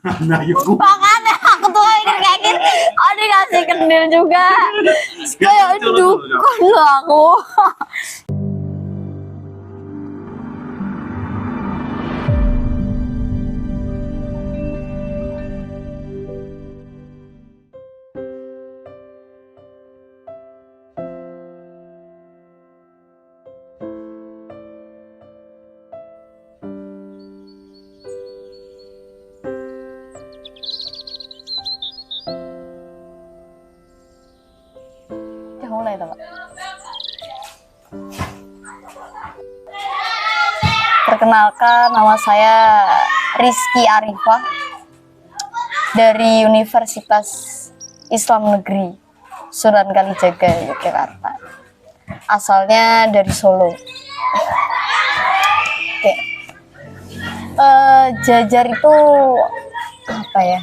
Nah, yuk. Makanya aku tuh kayak gini. Oh, dikasih kendil juga. Kayak dukun loh aku. Udah mulai tuh, Pak. Perkenalkan, nama saya Rizky Arifah dari Universitas Islam Negeri Sunan Kalijaga, Yogyakarta. Asalnya dari Solo. Oke. Jajar itu apa ya?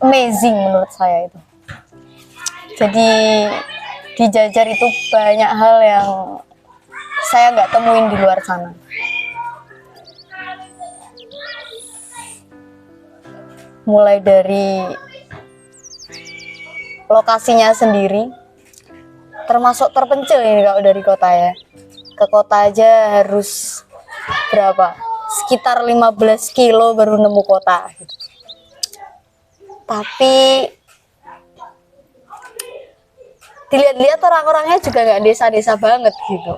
Amazing menurut saya itu. Jadi di Jajar itu banyak hal yang saya nggak temuin di luar sana. Mulai dari lokasinya sendiri, termasuk terpencil ini kalau dari kota ya. Ke kota aja harus berapa? Sekitar 15 kilo baru nemu kota. Tapi dilihat-lihat orang-orangnya juga nggak desa-desa banget gitu.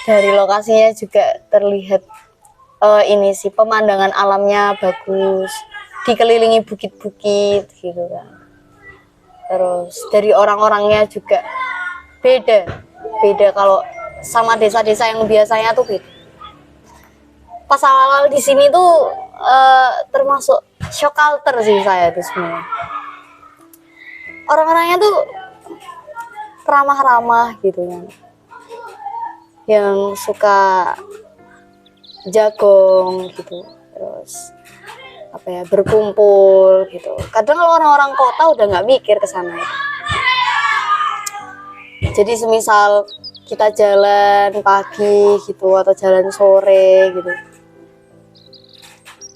Dari lokasinya juga terlihat ini sih pemandangan alamnya bagus, dikelilingi bukit-bukit gitu kan. Terus dari orang-orangnya juga beda kalau sama desa-desa yang biasanya tuh beda. Pas awal-awal di sini tuh termasuk shock culture sih saya tuh sebenarnya. Orang-orangnya tuh ramah-ramah gitu kan, yang suka jagong gitu, terus apa ya, berkumpul gitu. Kadang kalau orang-orang kota udah nggak mikir ke sana ya. Jadi semisal kita jalan pagi gitu atau jalan sore gitu,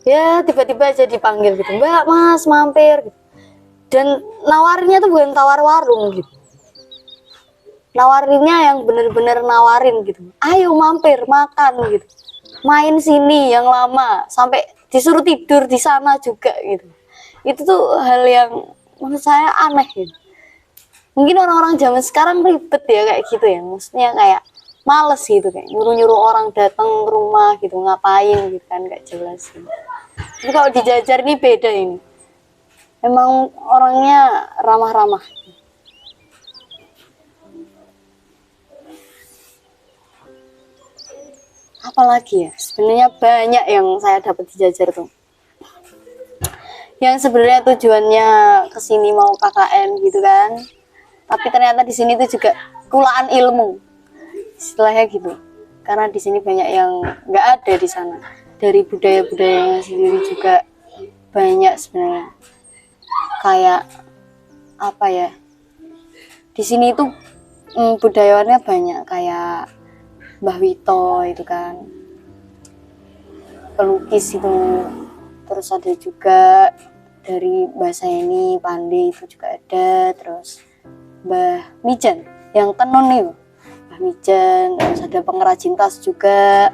ya tiba-tiba aja dipanggil gitu, Mbak, Mas, mampir gitu. Dan nawarinnya tuh bukan tawar warung gitu, nawarinnya yang bener-bener nawarin gitu, ayo mampir makan gitu, main sini yang lama, sampai disuruh tidur di sana juga gitu. Itu tuh hal yang menurut saya aneh gitu. Mungkin orang-orang zaman sekarang ribet ya kayak gitu ya, maksudnya kayak males gitu, kayak nyuruh-nyuruh orang datang ke rumah gitu, ngapain gitu kan, gak jelas gitu. Tapi kalau di Jajar ini beda ini, emang orangnya ramah-ramah. Apalagi ya, sebenarnya banyak yang saya dapat di Jajar tuh, yang sebenarnya tujuannya kesini mau KKN gitu kan, tapi ternyata di sini tuh juga kulaan ilmu, istilahnya gitu. Karena di sini banyak yang nggak ada di sana. Dari budaya-budayanya sendiri juga banyak sebenarnya. Kayak apa ya? Di sini tuh budayawannya banyak, kayak Mbah Wito itu kan, pelukis itu. Terus ada juga dari Mbah Saini Pandey itu juga ada. Terus Mbah Mijan yang tenun nih, Mbah Mijan. Terus ada pengrajin tas juga.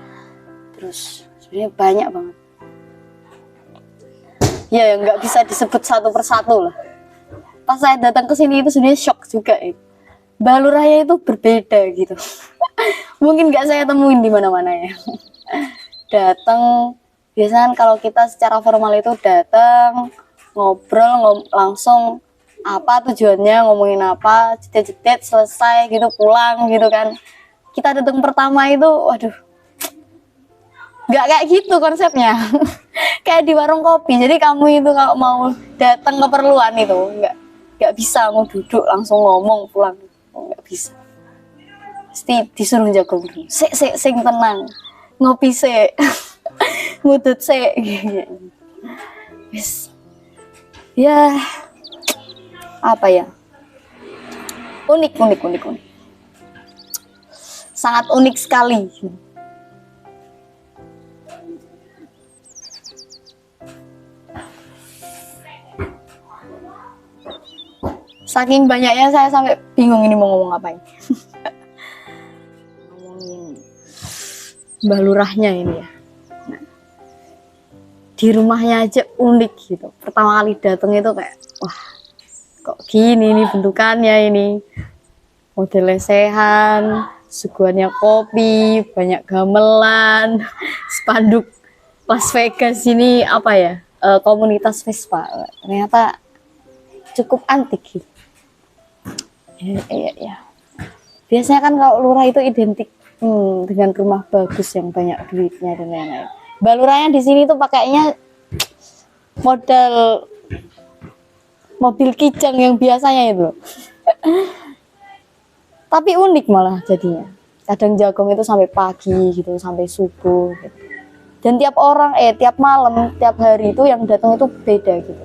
Terus sebenarnya banyak banget ya, yang nggak bisa disebut satu persatu lah. Pas saya datang ke sini itu sebenarnya shock juga ya. Mbah Lurahnya itu berbeda gitu. Mungkin nggak saya temuin di mana-mana ya. Datang biasanya kalau kita secara formal itu datang ngobrol langsung apa tujuannya, ngomongin apa, jedet-jedet selesai gitu, pulang gitu kan. Kita datang pertama itu waduh, nggak kayak gitu konsepnya. Kayak di warung kopi. Jadi kamu itu kalau mau datang keperluan itu nggak bisa mau duduk langsung ngomong pulang, nggak bisa. Pasti disuruh jago dulu. Sing tenang, ngopi sik. Ngudut sik. Yes. Ya apa ya, unik. Sangat unik sekali. Saking banyaknya saya sampai bingung ini mau ngomong apa ini. Ngomongin Mbah Lurahnya ini ya. Nah, di rumahnya aja unik gitu. Pertama kali datang itu kayak, wah kok gini nih bentukannya ini. Model lesehan, suguhannya kopi, banyak gamelan, spanduk Las Vegas ini apa ya, komunitas Vespa. Ternyata cukup antik gitu. Ya. Biasanya kan kalau lurah itu identik dengan rumah bagus yang banyak duitnya dan lain-lain. Baluranya di sini tuh pakainya model mobil kijang yang biasanya itu. Tapi unik malah jadinya. Kadang jagong itu sampai pagi gitu, sampai subuh gitu. Dan tiap malam, tiap hari itu yang datang itu beda gitu.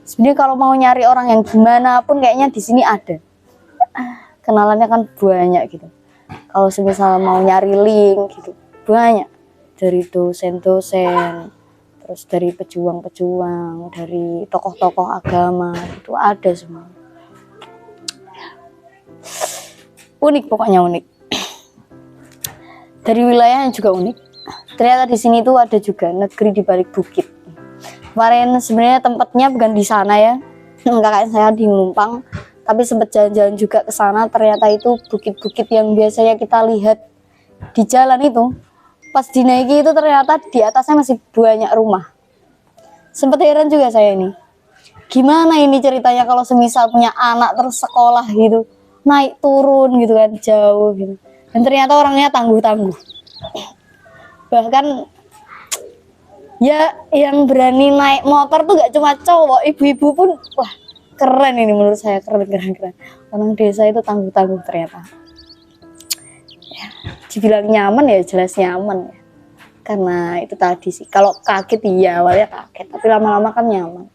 Sebenarnya kalau mau nyari orang yang gimana pun kayaknya di sini ada. Kenalannya kan banyak gitu. Kalau semisal mau nyari link gitu, banyak. Dari dosen-dosen, terus dari pejuang-pejuang, dari tokoh-tokoh agama, itu ada semua. Unik, pokoknya unik. Dari wilayahnya juga unik. Ternyata di sini tuh ada juga negeri di balik bukit. Kemarin sebenarnya tempatnya bukan di sana ya, kakak saya di Mumpang, tapi sempat jalan-jalan juga ke sana. Ternyata itu bukit-bukit yang biasanya kita lihat di jalan itu, pas dinaiki itu ternyata di atasnya masih banyak rumah. Sempat heran juga saya ini, gimana ini ceritanya kalau semisal punya anak terus sekolah gitu, naik turun gitu kan jauh gitu, dan ternyata orangnya tangguh-tangguh. Bahkan ya yang berani naik motor tuh gak cuma cowok, ibu-ibu pun, wah keren ini menurut saya, keren. Orang desa itu tangguh-tangguh ternyata. Ya, dibilang nyaman ya jelas nyaman ya. Karena itu tadi sih, kalau kaget iya awalnya kaget, tapi lama-lama kan nyaman.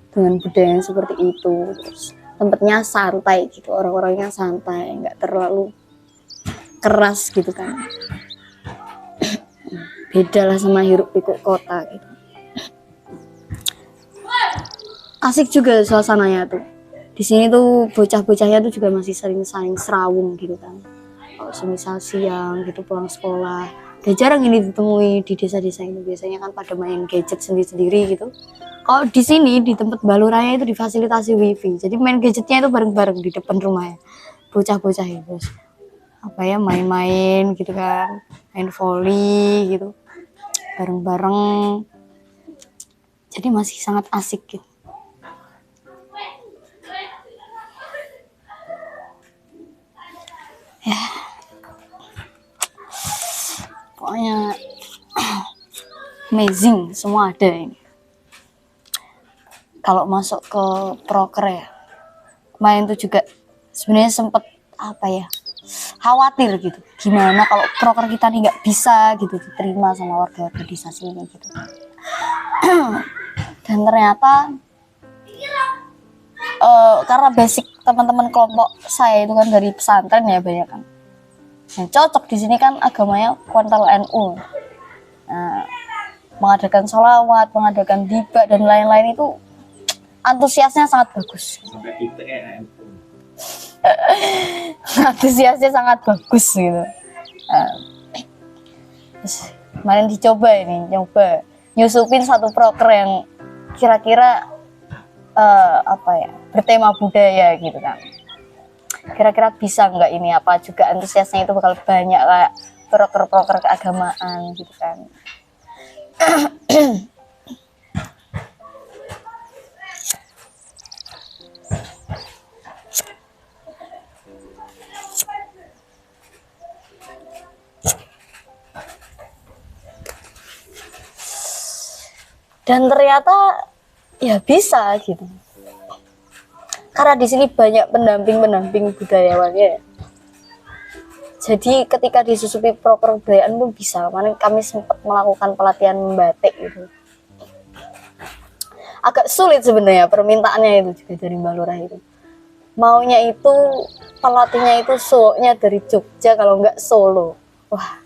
Dengan budaya yang seperti itu, terus tempatnya santai gitu, orang-orangnya santai, nggak terlalu keras gitu kan. Beda lah sama hiruk pikuk kota gitu. Asik juga suasananya tuh. Di sini tuh bocah-bocahnya tuh juga masih sering saling serawung gitu kan. Kalau semisal siang gitu pulang sekolah, udah jarang ini ditemui di desa-desa ini. Biasanya kan pada main gadget sendiri-sendiri gitu. Kalau di sini di tempat Baluraya itu difasilitasi wifi, jadi main gadgetnya itu bareng-bareng di depan rumahnya. Bocah-bocah itu apa ya, main-main gitu kan, main volley gitu bareng-bareng, jadi masih sangat asik gitu. Ya pokoknya amazing, semua ada ini. Kalau masuk ke proker ya, kemarin tuh juga sebenarnya sempet apa ya, khawatir gitu, gimana kalau proker kita nih nggak bisa gitu diterima sama warga-warga desa sini gitu. Dan ternyata karena basic teman-teman kelompok saya itu kan dari pesantren ya banyak kan, yang cocok di sini kan agamanya kuantal NU. Mengadakan sholawat, mengadakan diba dan lain-lain itu antusiasnya sangat bagus. Antusiasnya sangat bagus gitu. Kemarin dicoba ini, nyusupin satu proker yang kira-kira apa ya, bertema budaya gitu kan. Kira-kira bisa nggak ini, apa juga antusiasnya itu bakal banyak kayak proker-proker keagamaan gitu kan. Dan ternyata ya bisa gitu. Karena di sini banyak pendamping budayawannya ya. Jadi ketika disusupi proker kebudayaan pun bisa. Kemarin kami sempat melakukan pelatihan membatik gitu. Agak sulit sebenarnya permintaannya itu juga dari Mbak Lurah itu. Maunya itu pelatihnya itu cowoknya dari Jogja kalau nggak Solo. Wah,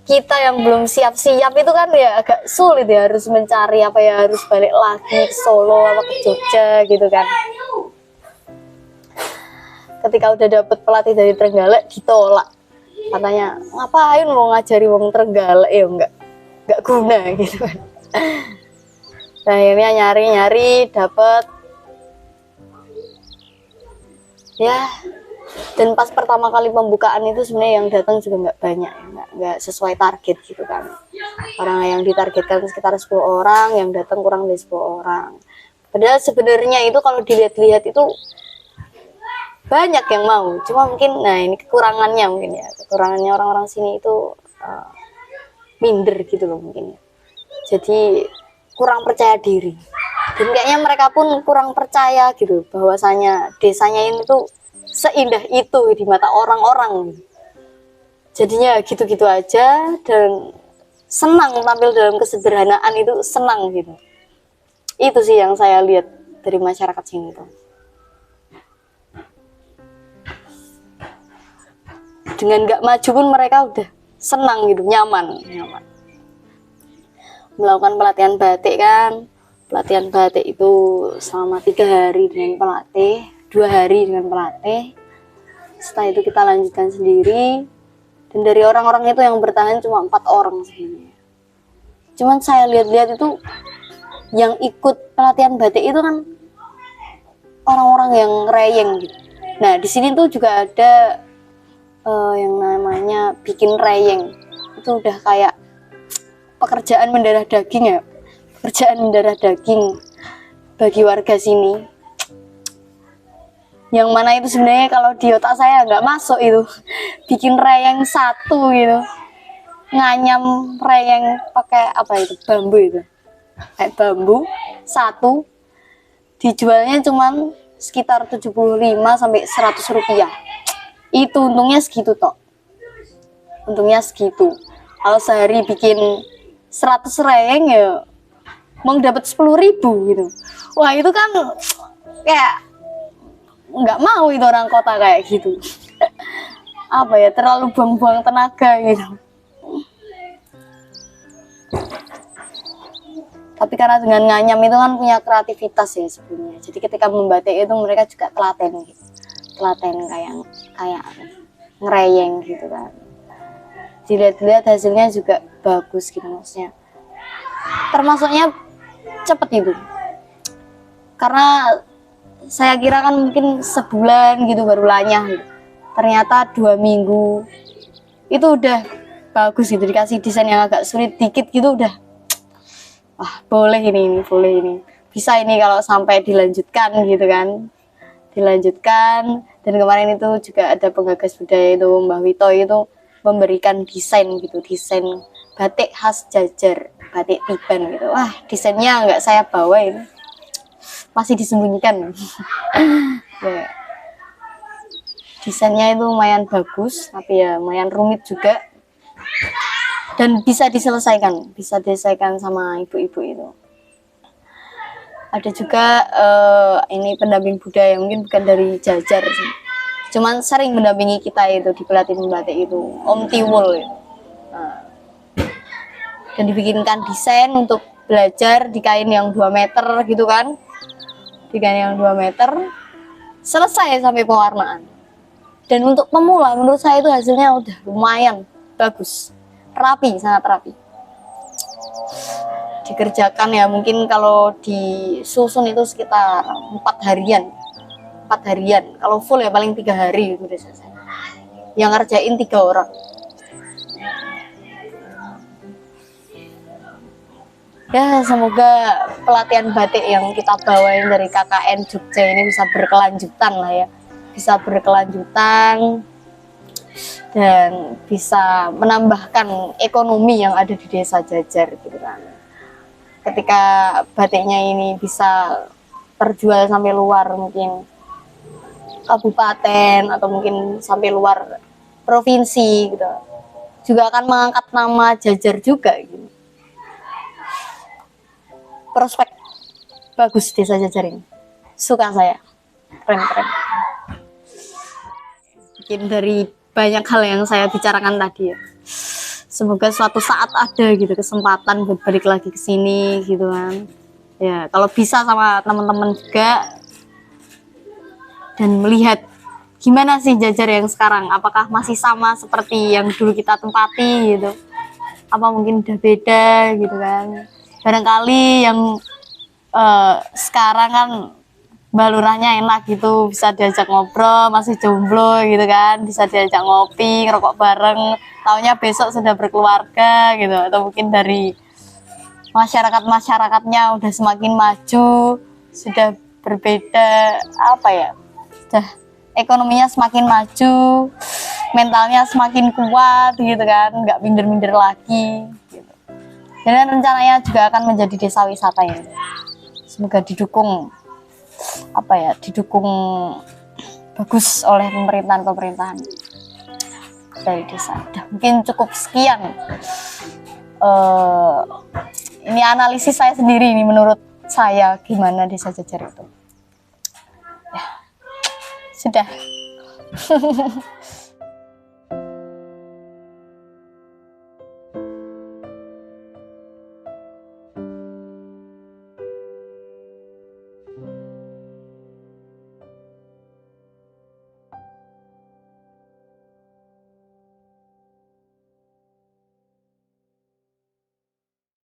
kita yang belum siap-siap itu kan ya agak sulit ya, harus mencari apa ya, harus balik lagi ke Solo apa ke Jogja gitu kan. Ketika udah dapet pelatih dari Trenggalek ditolak, katanya ngapain mau ngajari wong Trenggalek, ya nggak guna gitu kan. Nah akhirnya nyari dapet ya. Dan pas pertama kali pembukaan itu sebenarnya yang datang juga nggak banyak, nggak sesuai target gitu kan. Orang yang ditargetkan sekitar 10 orang, yang datang kurang dari 10 orang. Padahal sebenarnya itu kalau dilihat-lihat itu banyak yang mau, cuma mungkin nah ini kekurangannya mungkin ya, kekurangannya orang-orang sini itu minder gitu loh mungkin ya. Jadi kurang percaya diri, dan kayaknya mereka pun kurang percaya gitu bahwasanya desanya ini tuh seindah itu di mata orang-orang. Jadinya gitu-gitu aja dan senang tampil dalam kesederhanaan, itu senang gitu. Itu sih yang saya lihat dari masyarakat sini tuh. Dengan nggak maju pun mereka udah senang gitu, nyaman. Melakukan pelatihan batik kan, pelatihan batik itu selama 3 hari dengan pelatih, 2 hari dengan pelatih. Setelah itu kita lanjutkan sendiri, dan dari orang-orang itu yang bertahan cuma 4 orang sebenarnya. Cuman saya lihat-lihat itu yang ikut pelatihan batik itu kan orang-orang yang reyeng gitu. Nah di sini tuh juga ada yang namanya bikin reyeng. Itu udah kayak pekerjaan mendarah daging ya, pekerjaan mendarah daging bagi warga sini. Yang mana itu sebenarnya kalau di otak saya nggak masuk itu. Bikin reyeng satu gitu, nganyam reyeng pakai apa itu, bambu itu, kayak bambu satu, dijualnya cuman sekitar 75 sampai 100 rupiah. Itu untungnya segitu toh, untungnya segitu. Kalau sehari bikin 100 reyeng ya mau dapat 10.000 gitu. Wah itu kan kayak nggak mau itu orang kota kayak gitu. Apa ya, terlalu buang-buang tenaga gitu. Tapi karena dengan nganyam itu kan punya kreativitas ya sebenarnya. Jadi ketika membatik itu mereka juga telaten gitu. Telaten kayak ngereyeng gitu kan. Dilihat-lihat hasilnya juga bagus gitu maksudnya. Termasuknya cepet itu. Karena saya kira kan mungkin sebulan gitu baru lanyah gitu. Ternyata 2 minggu itu udah bagus gitu, dikasih desain yang agak sulit dikit gitu udah boleh ini boleh ini, bisa ini kalau sampai dilanjutkan gitu kan, dilanjutkan. Dan kemarin itu juga ada penggagas budaya itu Mbah Wito itu memberikan desain gitu, desain batik khas Jajar, batik Tiban gitu. Wah desainnya nggak saya bawa ini, masih disembunyikan. Ya. Desainnya itu lumayan bagus, tapi ya lumayan rumit juga. Dan bisa diselesaikan sama ibu-ibu itu. Ada juga ini pendamping budaya, mungkin bukan dari Jajar sih. Cuman sering mendampingi kita itu di pelatihan batik itu, Om Tiwul. Nah, dan dibikinkan desain untuk belajar di kain yang 2 meter gitu kan. Di kain yang 2 meter, selesai sampai pewarnaan. Dan untuk pemula menurut saya itu hasilnya udah lumayan bagus, rapi, sangat rapi. Dikerjakan ya mungkin kalau disusun itu sekitar 4 harian. Kalau full ya paling 3 hari itu udah selesai. Yang ngerjain 3 orang. Ya semoga pelatihan batik yang kita bawain dari KKN Jogja ini bisa berkelanjutan lah ya. Bisa berkelanjutan dan bisa menambahkan ekonomi yang ada di desa Jajar gitu kan. Ketika batiknya ini bisa terjual sampai luar mungkin kabupaten atau mungkin sampai luar provinsi gitu, juga akan mengangkat nama Jajar juga gitu. Prospek bagus desa Jajar ini, suka saya, keren. Mungkin dari banyak hal yang saya bicarakan tadi ya, semoga suatu saat ada gitu kesempatan buat balik lagi ke sini gitu kan. Ya kalau bisa sama teman-teman juga, dan melihat gimana sih Jajar yang sekarang, apakah masih sama seperti yang dulu kita tempati gitu, apa mungkin udah beda gitu kan. Barangkali yang sekarang kan Mbak Lurahnya enak gitu, bisa diajak ngobrol, masih jomblo gitu kan, bisa diajak ngopi, ngerokok bareng, taunya besok sudah berkeluarga gitu. Atau mungkin dari masyarakatnya udah semakin maju, sudah berbeda, apa ya, sudah ekonominya semakin maju, mentalnya semakin kuat gitu kan, nggak minder-minder lagi gitu. Dan rencananya juga akan menjadi desa wisata ya, semoga didukung, apa ya, didukung bagus oleh pemerintahan dari desa. Udah, mungkin cukup sekian. Ini analisis saya sendiri nih, menurut saya gimana desa Jajar itu. Ya, sudah.